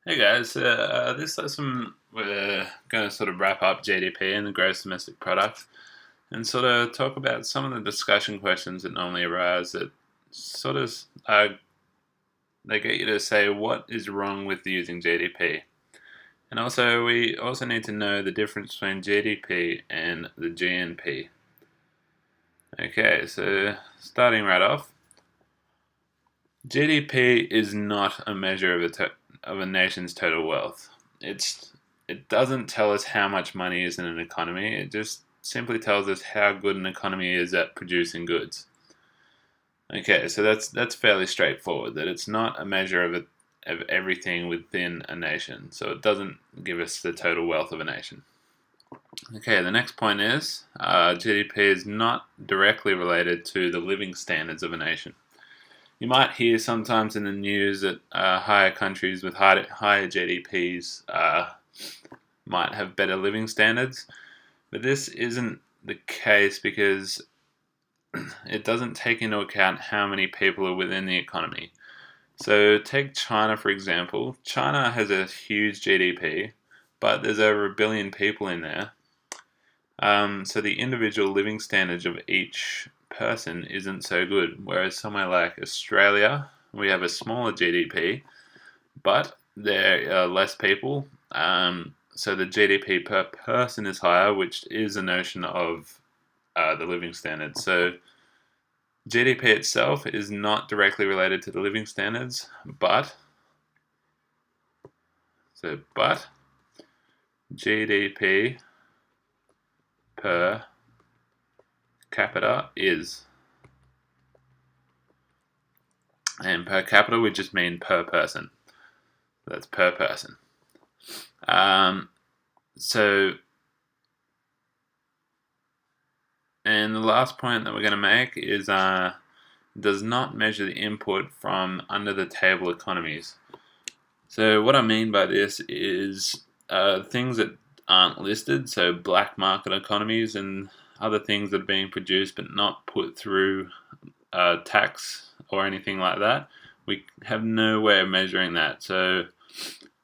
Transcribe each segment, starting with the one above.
Hey guys, this lesson we're going to sort of wrap up GDP and the gross domestic product and sort of talk about some of the discussion questions that normally arise that sort of they get you to say what is wrong with using GDP. And also we also need to know the difference between GDP and the GNP. Okay, so starting right off, GDP is not a measure of a nation's total wealth. It doesn't tell us how much money is in an economy. It just simply tells us how good an economy is at producing goods. Okay, so that's fairly straightforward. That it's not a measure of everything within a nation. So it doesn't give us the total wealth of a nation. Okay, the next point is GDP is not directly related to the living standards of a nation. You might hear sometimes in the news that higher countries with higher GDPs might have better living standards, but this isn't the case because it doesn't take into account how many people are within the economy. So take China for example. China has a huge GDP, but there's over 1 billion people in there. So the individual living standards of each person isn't so good. Whereas somewhere like Australia, we have a smaller GDP, but there are less people. So the GDP per person is higher, which is a notion of the living standards. So GDP itself is not directly related to the living standards, but GDP per capita is. And per capita we just mean per person. That's per person. And the last point that we're going to make is does not measure the input from under the table economies. So what I mean by this is things that aren't listed, so black market economies and other things that are being produced but not put through tax or anything like that. We have no way of measuring that. So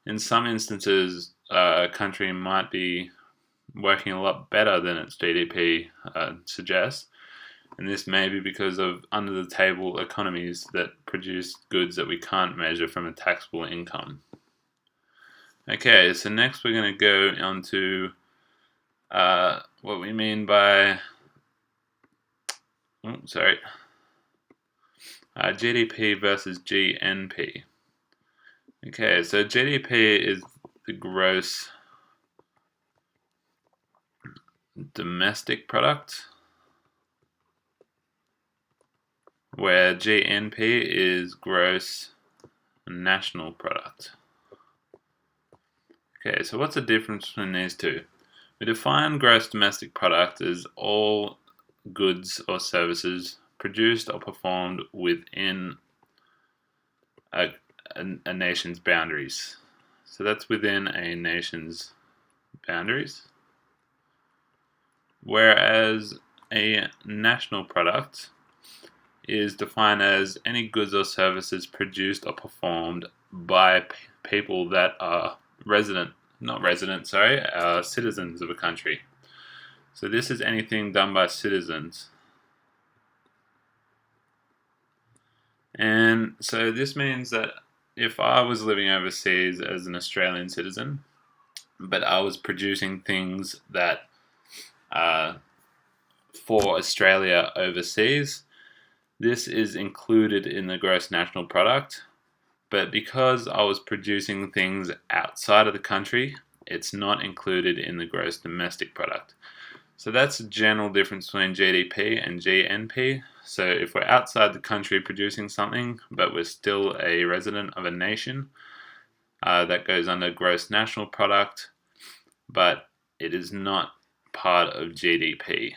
in some instances, a country might be working a lot better than its GDP suggests, and this may be because of under-the-table economies that produce goods that we can't measure from a taxable income. Okay, so next we're going to go on to what we mean by GDP versus GNP. Okay, so GDP is the gross domestic product, where GNP is gross national product. Okay, so what's the difference between these two? We define gross domestic product as all goods or services produced or performed within a nation's boundaries. So that's within a nation's boundaries. Whereas a national product is defined as any goods or services produced or performed by people that are citizens of a country. So this is anything done by citizens. And so this means that if I was living overseas as an Australian citizen, but I was producing things that for Australia overseas, this is included in the gross national product. But because I was producing things outside of the country, it's not included in the gross domestic product. So that's a general difference between GDP and GNP. So if we're outside the country producing something, but we're still a resident of a nation, that goes under gross national product, but it is not part of GDP.